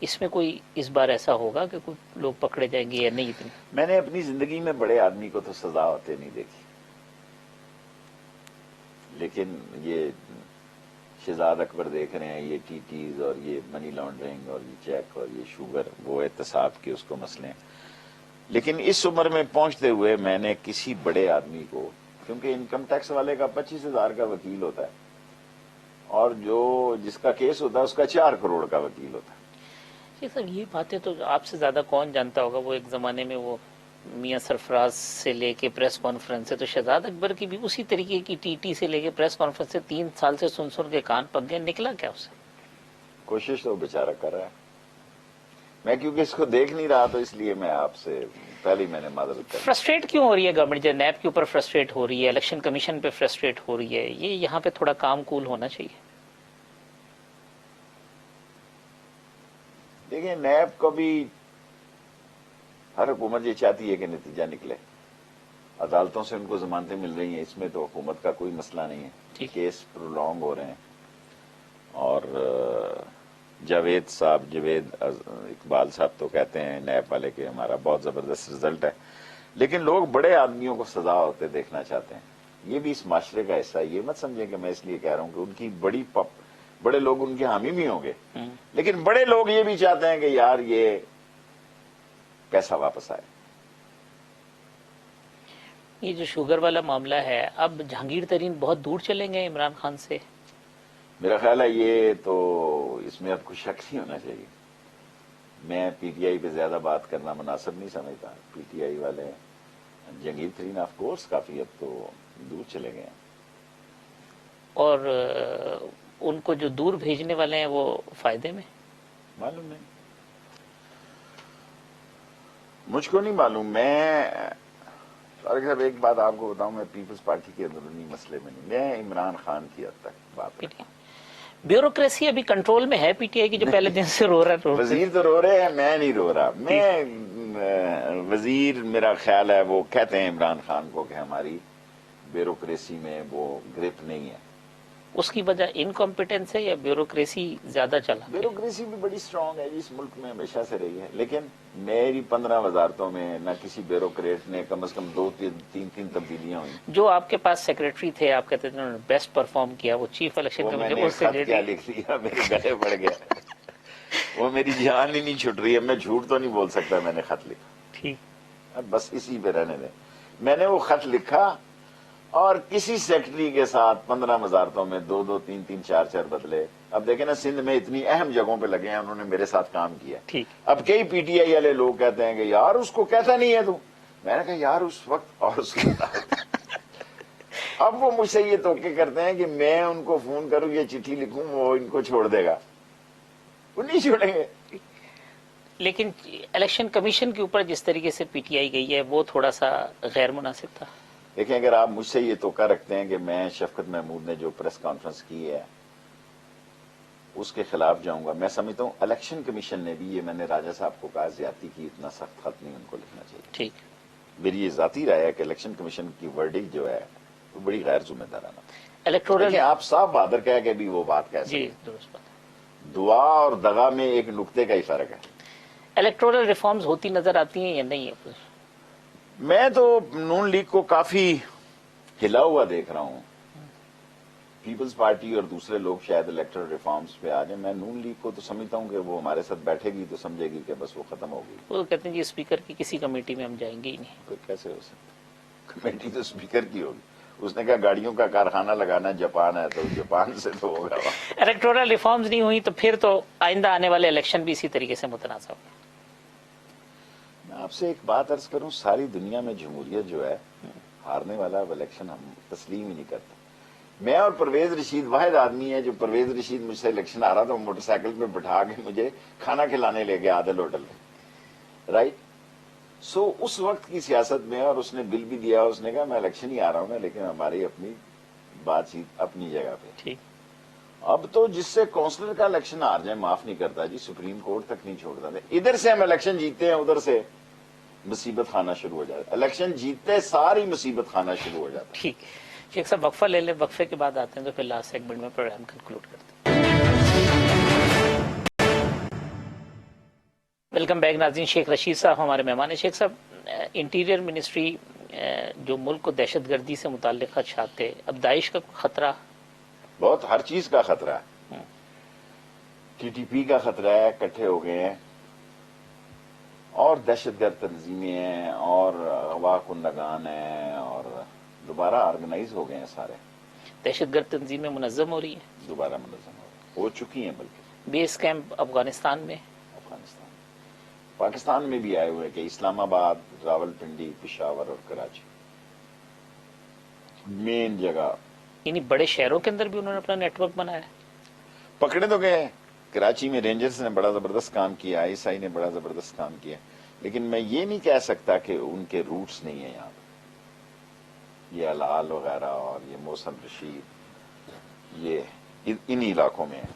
اس میں کوئی اس بار ایسا ہوگا کہ کوئی لوگ پکڑے جائیں گے یا نہیں؟ اتنے میں نے اپنی زندگی میں بڑے آدمی کو تو سزا ہوتے نہیں دیکھی، لیکن یہ شہزاد اکبر دیکھ رہے ہیں، یہ ٹی ٹیز اور یہ منی لانڈرنگ اور یہ چیک اور یہ شوگر، وہ احتساب کے اس کو مسئلے ہیں. لیکن اس عمر میں پہنچتے ہوئے میں نے کسی بڑے آدمی کو، کیونکہ انکم ٹیکس والے کا 25,000 کا وکیل ہوتا ہے اور جو جس کا کیس ہوتا ہے اس کا 4 کروڑ کا وکیل ہوتا ہے. جی سر، یہ باتیں تو آپ سے زیادہ کون جانتا ہوگا. وہ ایک زمانے میں وہ میاں سرفراز سے لے کے پریس کانفرنس سے، تو شہزاد اکبر کی بھی اسی طریقے کی ٹی ٹی سے لے کے پریس کانفرنس سے 3 سال سے سن کے کان پک گئے. نکلا کیا اسے؟ کوشش تو بیچارہ کر رہا ہے. میں کیونکہ اس کو دیکھ نہیں رہا تو اس لیے میں آپ سے پہلے ہی میں نے معذرت کر. فرسٹریٹ کیوں ہو رہی ہے گورنمنٹ؟ نیب کے اوپر فرسٹریٹ ہو رہی ہے، الیکشن کمیشن پہ فرسٹریٹ ہو رہی ہے. یہ یہاں پہ تھوڑا کام کول ہونا چاہیے. دیکھیں نیب کو بھی ہر حکومت یہ چاہتی ہے کہ نتیجہ نکلے. عدالتوں سے ان کو ضمانتیں مل رہی ہیں، اس میں تو حکومت کا کوئی مسئلہ نہیں ہے. ٹھیک. کیس پرولونگ ہو رہے ہیں اور جاوید اقبال صاحب تو کہتے ہیں نیب والے کہ ہمارا بہت زبردست رزلٹ ہے. لیکن لوگ بڑے آدمیوں کو سزا ہوتے دیکھنا چاہتے ہیں. یہ بھی اس معاشرے کا حصہ ہے. یہ مت سمجھیں کہ میں اس لیے کہہ رہا ہوں کہ ان کی بڑے لوگ ان کے حامی بھی ہوں گے، لیکن بڑے لوگ یہ بھی چاہتے ہیں کہ یار یہ پیسہ واپس آئے. یہ جو شوگر والا معاملہ ہے، اب جہانگیر ترین بہت دور چلیں گے عمران خان سے. میرا خیال ہے یہ تو اس میں اب کچھ شک نہیں ہونا چاہیے. میں پی ٹی آئی پہ زیادہ بات کرنا مناسب نہیں سمجھتا. پی ٹی آئی والے جہانگیر ترین آف کورس کافی اب تو دور چلے گئے ہیں. اور ان کو جو دور بھیجنے والے ہیں وہ فائدے میں؟ معلوم نہیں، مجھ کو نہیں معلوم. میں طارق صاحب ایک بات آپ کو بتاؤں، میں پیپلز پارٹی کے اندرونی مسئلے میں نہیں، میں عمران خان کی حد تک بات کرتا ہوں. بیوروکریسی ابھی کنٹرول میں ہے پی ٹی آئی کی جو پہلے دن سے رو رہا ہے؟ وزیر تو رو رہے ہیں، میں نہیں رو رہا. میں وزیر میرا خیال ہے وہ کہتے ہیں عمران خان کو کہ ہماری بیوروکریسی میں وہ گرپ نہیں ہے. اس کی وجہ انکمپیٹنس ہے یا بیوروکریسی زیادہ چلا؟ بیوروکریسی بھی بڑی سٹرانگ ہے اس ملک میں، ہمیشہ سے رہی ہے. لیکن میری 15 وزارتوں میں نہ کسی بیوروکریٹ نے کم از کم 2-3 تبدیلیاں ہوئی. جو آپ کے پاس سیکریٹری تھے، آپ کہتے تھے انہوں نے بیسٹ پرفارم کیا، وہ چیف الیکشن وہ میں نے کمیشن سے خط کیا لکھ لیا، میرے گلے پڑ گیا. وہ میری جان ہی نہیں چھٹ رہی ہے. میں جھوٹ تو نہیں بول سکتا، میں نے خط لکھا. ٹھیک. اب بس اسی پہ رہنے دیں. میں نے وہ خط لکھا اور کسی سیکرٹری کے ساتھ 15 وزارتوں میں 2-2, 3-3, 4-4 بدلے. اب دیکھیں نا سندھ میں اتنی اہم جگہوں پہ لگے ہیں، انہوں نے میرے ساتھ کام کیا. ٹھیک. اب کئی پی ٹی آئی والے لوگ کہتے ہیں کہ یار اس کو کہتا نہیں ہے تو. میں نے کہا یار اس وقت اور اس کے اب وہ مجھ سے یہ توقع کرتے ہیں کہ میں ان کو فون کروں یا چٹھی لکھوں وہ ان کو چھوڑ دے گا. وہ نہیں چھوڑیں گے. لیکن الیکشن کمیشن کے اوپر جس طریقے سے پی ٹی آئی گئی ہے وہ تھوڑا سا غیر مناسب تھا. دیکھیں اگر آپ مجھ سے یہ توقع رکھتے ہیں کہ میں شفقت محمود نے جو پریس کانفرنس کی ہے اس کے خلاف جاؤں گا، میں سمجھتا ہوں الیکشن کمیشن نے بھی، یہ میں نے راجہ صاحب کو کہا، زیادتی کی. اتنا سخت خط نہیں ان کو لکھنا چاہیے. ٹھیک. میری یہ ذاتی رائے ہے کہ الیکشن کمیشن کی ورڈنگ جو ہے وہ بڑی غیر ذمہ دارانہ. الیکٹورل، دیکھیں آپ صاف بہادر کہہ کے بھی وہ بات کہہ جی سکتے. درست بات. دعا اور دغا میں ایک نقطے کا ہی فرق ہے. الیکٹورل ریفارمز ہوتی نظر آتی ہیں یا نہیں ہے؟ میں تو نون لیگ کو کافی ہلا ہوا دیکھ رہا ہوں. پیپلز پارٹی اور دوسرے لوگ شاید الیکٹرل ریفارمز پہ آ جائیں. میں نون لیگ کو تو سمجھتا ہوں کہ وہ ہمارے ساتھ بیٹھے گی تو سمجھے گی کہ بس وہ ختم ہو گئی. وہ کہتے ہیں جی اسپیکر کی کسی کمیٹی میں ہم جائیں گے ہی نہیں. پھر کیسے ہو سکتا؟ کمیٹی تو اسپیکر کی ہوگی. اس نے کہا گاڑیوں کا کارخانہ لگانا جاپان ہے تو جاپان سے تو ہوگا وہاں. الیکٹورل ریفارمز نہیں ہوئی تو پھر تو آئندہ آنے والے الیکشن بھی اسی طریقے سے متنازع ہوں گے. میں آپ سے ایک بات عرض کروں, ساری دنیا میں جمہوریت جو ہے, ہارنے والا اب الیکشن ہم تسلیم ہی نہیں کرتے. میں اور پرویز رشید واحد آدمی ہے جو, پرویز رشید مجھ سے الیکشن آ رہا تھا, موٹر سائیکل پہ بٹھا کے مجھے کھانا کھلانے لے گیا عادل ہوٹل میں, رائٹ. سو اس وقت کی سیاست میں, اور اس نے بل بھی دیا, اس نے کہا میں الیکشن ہی آ رہا ہوں گا لیکن ہماری اپنی بات چیت اپنی جگہ پہ. ٹھیک. اب تو جس سے کونسلر کا الیکشن ہار جائے معاف نہیں کرتا جی, سپریم کورٹ تک نہیں چھوڑتا. ادھر سے ہم الیکشن جیتتے ہیں, ادھر سے مصیبت خانہ شروع ہو جاتا ہے. الیکشن جیتتے ساری مصیبت خانہ شروع ہو جاتا ہے. ٹھیک. شیخ صاحب وقفہ لے لیں, وقفے کے بعد آتے ہیں تو پھر لاسٹ سیگمنٹ میں پروگرام کنکلوڈ کرتے ہیں. ویلکم بیک ناظرین. شیخ رشید صاحب ہمارے مہمان ہیں. شیخ صاحب, انٹیریئر منسٹری جو ملک کو دہشت گردی سے متعلق خدشات تھے, اب داعش کا خطرہ بہت ہر چیز کا خطرہ ہے. ٹی ٹی پی کا خطرہ ہے, اکٹھے ہو گئے ہیں, اور دہشت گرد تنظیمیں ہیں, اور اغوا کنندگان ہیں, اور دوبارہ آرگنائز ہو گئے ہیں سارے. دہشت گرد تنظیمیں منظم ہو رہی ہیں, دوبارہ منظم ہو چکی ہیں, بلکہ بیس کیمپ افغانستان میں, افغانستان, پاکستان میں بھی آئے ہوئے کہ اسلام آباد, راول پنڈی, پشاور اور کراچی مین جگہ. یعنی بڑے شہروں کے اندر بھی انہوں نے اپنا نیٹ ورک بنایا ہے. پکڑے تو گئے. کراچی میں رینجرز نے بڑا زبردست کام کیا, آئی ایس آئی نے بڑا زبردست کام کیا, لیکن میں یہ نہیں کہہ سکتا کہ ان کے روٹس نہیں ہیں یہاں پہ. یہ الال وغیرہ اور یہ محسن رشید, یہ ان علاقوں میں ہیں.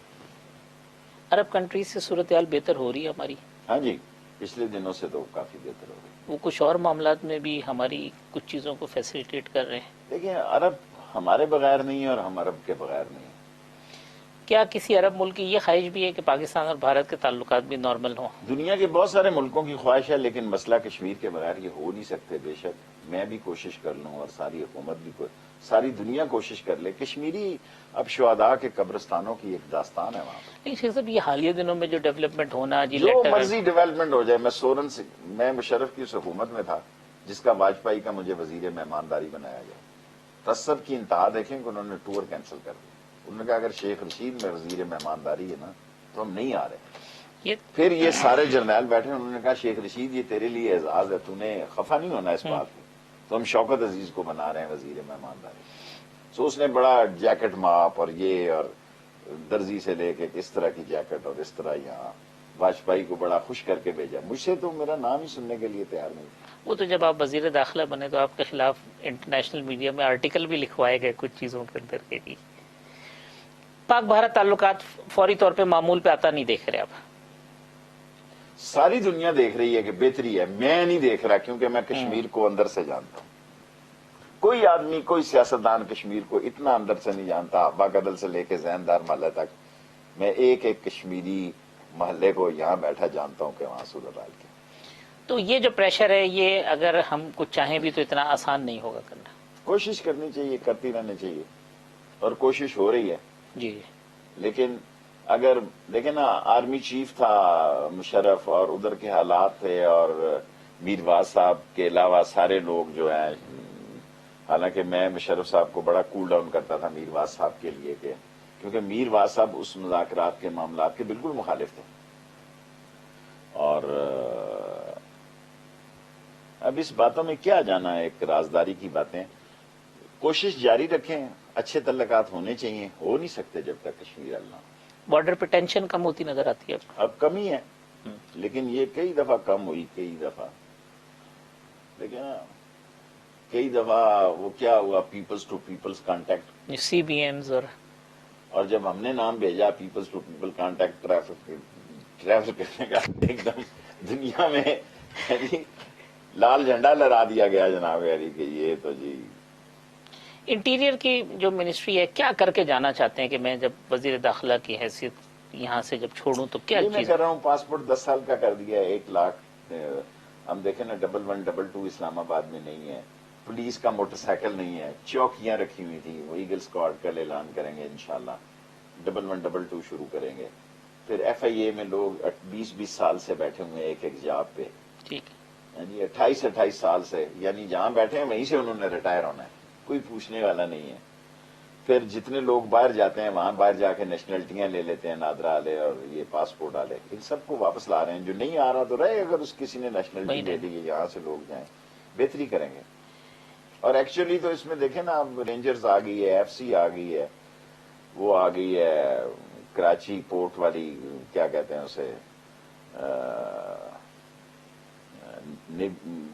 عرب کنٹریز سے صورتحال بہتر ہو رہی ہے ہماری. ہاں جی, پچھلے دنوں سے تو کافی بہتر ہو گئی. وہ کچھ اور معاملات میں بھی ہماری کچھ چیزوں کو فیسیلیٹیٹ کر رہے ہیں. دیکھیں, عرب ہمارے بغیر نہیں ہے اور ہم عرب کے بغیر نہیں ہیں. کیا کسی عرب ملک کی یہ خواہش بھی ہے کہ پاکستان اور بھارت کے تعلقات بھی نارمل ہوں؟ دنیا کے بہت سارے ملکوں کی خواہش ہے, لیکن مسئلہ کشمیر کے بغیر یہ ہو نہیں سکتے. بے شک میں بھی کوشش کر لوں اور ساری حکومت بھی ساری دنیا کوشش کر لے. کشمیری اب شہداء کے قبرستانوں کی ایک داستان ہے وہاں پہ. نہیں شیخ صاحب, یہ حالیہ دنوں میں جو ڈیولپمنٹ ہونا, جی جو لیٹر مرضی ڈیولپمنٹ ہو جائے. میں مشرف کی اس حکومت میں تھا جس کا واجپئی کا مجھے وزیر مہمانداری بنایا گیا. تصب کی انتہا دیکھیں کہ انہوں نے ٹور کینسل کر دیا. انہوں نے کہا اگر شیخ رشید میں وزیر مہمانداری ہے نا تو ہم نہیں آ رہے. یہ پھر یہ سارے جرنیل بیٹھے, انہوں نے کہا شیخ رشید یہ تیرے لیے اعزاز ہے, تو نے خفا نہیں ہونا اس بات پہ, تو ہم شوکت عزیز کو بنا رہے ہیں وزیر مہمانداری. سو اس نے بڑا جیکٹ ماپ اور یہ اور درزی سے لے کے اس طرح کی جیکٹ اور اس طرح یہاں واجپئی کو بڑا خوش کر کے بھیجا. مجھ سے تو میرا نام ہی سننے کے لیے تیار نہیں. وہ تو جب آپ وزیر داخلہ بنے تو آپ کے خلاف انٹرنیشنل میڈیا میں آرٹیکل بھی لکھوائے گئے کچھ چیزوں کے اندر کے. جی پاک بھارت تعلقات فوری طور پہ معمول پہ آتا نہیں دیکھ رہے آپ؟ ساری دنیا دیکھ رہی ہے کہ بہتری ہے, میں نہیں دیکھ رہا کیونکہ میں کشمیر کو اندر سے جانتا ہوں. کوئی آدمی, کوئی سیاستدان کشمیر کو اتنا اندر سے نہیں جانتا. ابا گدل سے لے کے زیندار محلے تک میں ایک ایک کشمیری محلے کو یہاں بیٹھا جانتا ہوں کہ وہاں صورتحال کی. تو یہ جو پریشر ہے, یہ اگر ہم کچھ چاہیں بھی تو اتنا آسان نہیں ہوگا کرنا. کوشش کرنی چاہیے, کرتی رہنی چاہیے, اور کوشش ہو رہی ہے. جی لیکن اگر دیکھیں نا, آرمی چیف تھا مشرف اور ادھر کے حالات تھے, اور میرواز صاحب کے علاوہ سارے لوگ جو ہیں, حالانکہ میں مشرف صاحب کو بڑا کول ڈاؤن کرتا تھا میرواز صاحب کے لیے, کہ کیونکہ میرواز صاحب اس مذاکرات کے معاملات کے بالکل مخالف تھے. اور اب اس باتوں میں کیا جانا ہے, ایک رازداری کی باتیں. کوشش جاری رکھیں, اچھے تعلقات ہونے چاہیے, ہو نہیں سکتے جب تک کشمیر اللہ. بارڈر پہ ٹینشن کم ہوتی نظر آتی ہے اب کمی ہے, لیکن یہ کئی دفعہ کم ہوئی, کئی دفعہ. لیکن کئی دفعہ وہ کیا ہوا, peoples to peoples contact, C B Ms, اور جب ہم نے نام بھیجا peoples to people contact travel کرنے کا, ایک دم دنیا میں یعنی لال جھنڈا لہرا دیا گیا جناب علی کہ یہ تو جی. انٹیریئر کی جو منسٹری ہے, کیا کر کے جانا چاہتے ہیں کہ میں جب وزیر داخلہ کی حیثیت یہاں سے جب چھوڑوں تو کیا یہ میں چیز؟ کر رہا ہوں, پاسپورٹ 10 سال کا کر دیا, 1 لاکھ. ہم دیکھیں نا 1122 اسلام آباد میں نہیں ہے, پولیس کا موٹر سائیکل نہیں ہے, چوکیاں رکھی ہوئی تھی. وہ ایگل اسکواڈ کا اعلان کریں گے انشاءاللہ, 1122 شروع کریں گے. پھر FIA میں لوگ 20 سال سے بیٹھے ہوئے ہیں ایک جاب پہ, ٹھیک ہے. یعنی 28 سال سے, یعنی جہاں بیٹھے ہیں وہیں سے انہوں نے ریٹائر ہونا ہے, کوئی پوچھنے والا نہیں ہے. پھر جتنے لوگ باہر جاتے ہیں وہاں باہر جا کے نیشنلٹیاں لے لیتے ہیں, نادرا والے اور یہ پاسپورٹ والے, ان سب کو واپس لا رہے ہیں. جو نہیں آ رہا تو رہے, اگر اس کسی نے نیشنلٹی لے لی, یہاں سے لوگ جائیں, بہتری کریں گے. اور ایکچولی تو اس میں دیکھیں نا, اب رینجرز آ گئی ہے, FC آ گئی ہے, وہ آ گئی ہے کراچی پورٹ والی, کیا کہتے ہیں اسے,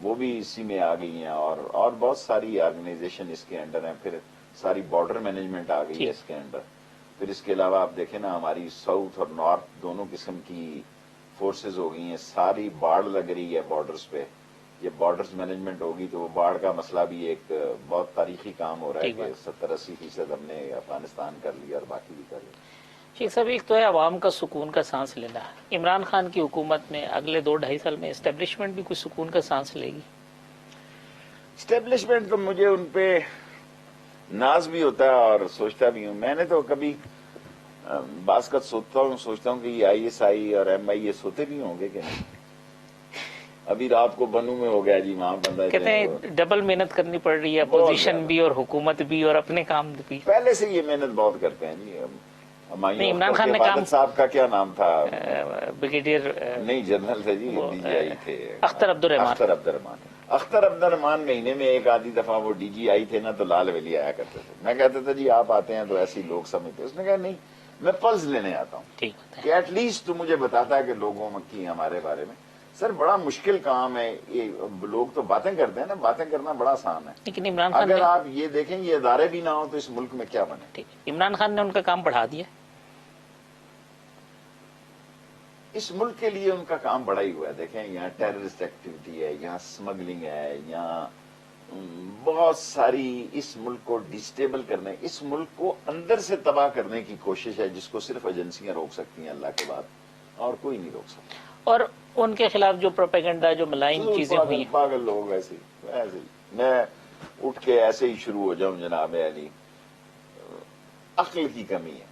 وہ بھی اسی میں آ گئی ہیں, اور بہت ساری آرگنائزیشن اس کے انڈر ہیں. پھر ساری بارڈر مینجمنٹ آ گئی ہے اس کے انڈر. پھر اس کے علاوہ آپ دیکھیں نا, ہماری ساؤتھ اور نارتھ دونوں قسم کی فورسز ہو گئی ہیں, ساری باڑ لگ رہی ہے بارڈرز پہ. یہ بارڈرز مینجمنٹ ہوگی تو وہ باڑ کا مسئلہ بھی ایک بہت تاریخی کام ہو رہا ہے کہ 70-80% ہم نے افغانستان کر لیا اور باقی بھی کر لیا. شیخ صاحب, ایک تو ہے عوام کا سکون کا سانس لینا. عمران خان کی حکومت میں اگلے 2-2.5 سال میں اسٹیبلشمنٹ بھی کچھ سکون کا سانس لے گی؟ اسٹیبلشمنٹ تو مجھے ان پہ ناز بھی ہوتا ہے اور سوچتا بھی ہوں. میں نے تو کبھی بعض کا سوچتا ہوں کہ یہ ISI اور MI سوتے بھی ہوں گے کہ نہیں. ابھی رات کو بنو میں ہو گیا جی, وہاں بندہ کہتے ہیں ڈبل محنت کرنی پڑ رہی ہے, بہت اپوزیشن زیادہ. بھی اور حکومت بھی اور اپنے کام بھی. پہلے سے یہ محنت بہت کرتے ہیں جی. نہیں, عمران اختر خان کے نے کام, عبادت صاحب کا کیا نام تھا, بریگیڈیئر نہیں جنرل تھے جی, DGI تھے, اختر عبد الرحمان. اختر عبد الرحمان مہینے میں ایک آدھی دفعہ وہ DGI تھے نا, تو لال ویلی آیا کرتے تھے. میں کہتا تھا جی آپ آتے ہیں تو ایسے ہی لوگ سمجھتے. اس نے کہا نہیں, میں پلس لینے آتا ہوں, ٹھیک ہوتا ہے. کہ ایٹ لیسٹ تو مجھے بتاتا ہے کہ لوگوں کی ہمارے بارے میں. سر بڑا مشکل کام ہے یہ, لوگ تو باتیں کرتے ہیں نا, باتیں کرنا بڑا آسان ہے. لیکن عمران خان اگر نے, آپ یہ دیکھیں یہ ادارے بھی نہ ہوں تو اس ملک میں کیا بنے. ٹھیک ہے, عمران خان نے ان کا کام بڑھا دیا. اس ملک کے لیے ان کا کام بڑا ہی ہوا ہے. دیکھیں یہاں ٹیررسٹ ایکٹیویٹی ہے, یہاں اسمگلنگ ہے, یہاں بہت ساری اس ملک کو ڈسٹیبل کرنے, اس ملک کو اندر سے تباہ کرنے کی کوشش ہے, جس کو صرف ایجنسیاں روک سکتی ہیں اللہ کے بعد, اور کوئی نہیں روک سکتا. اور ان کے خلاف جو پروپیگنڈا, جو ملائن چیزیں ہوئی ہیں, پاگل لوگ ایسے ہی. میں اٹھ کے ایسے ہی شروع ہو جاؤں جناب علی, عقل کی کمی ہے.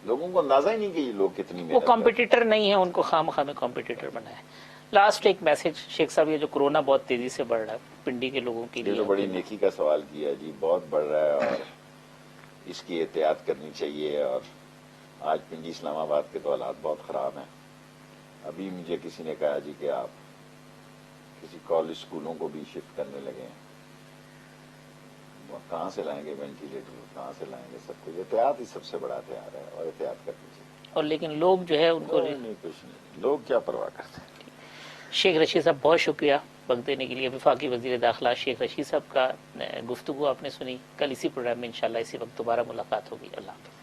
لوگوں کو اندازہ ہی نہیں کہ یہ لوگ کتنی وہ محنت کرتے ہیں. کمپٹیٹر نہیں ہے, ان کو خام میں کمپٹیٹر بنایا. لاسٹ ایک میسج شیخ صاحب, یہ جو کورونا بہت تیزی سے بڑھ رہا ہے پنڈی کے لوگوں کے یہ لیے, تو بڑی نیکی کا سوال کیا جی, بہت بڑھ رہا ہے اور اس کی احتیاط کرنی چاہیے. اور آج پنڈی اسلام آباد کے تو حالات بہت خراب ہیں. ابھی مجھے کسی نے کہا جی کہ آپ کسی کالج اسکولوں کو بھی شفٹ کرنے لگے ہیں. کہاں سے لائیں گے وینٹیلیٹر, کہاں سے لائیں گے سب کچھ. احتیاط ہی سب سے بڑا ہتھیار ہے, اور احتیاط کرنی چاہیے. اور لیکن لوگ جو ہے ان کو, نہیں کچھ نہیں, لوگ کیا پرواہ کرتے ہیں. شیخ رشید صاحب بہت شکریہ وقت دینے کے لیے. وفاقی وزیر داخلہ شیخ رشید صاحب کا گفتگو آپ نے سنی. کل اسی پروگرام میں انشاءاللہ اسی وقت دوبارہ ملاقات ہوگی. اللہ حافظ.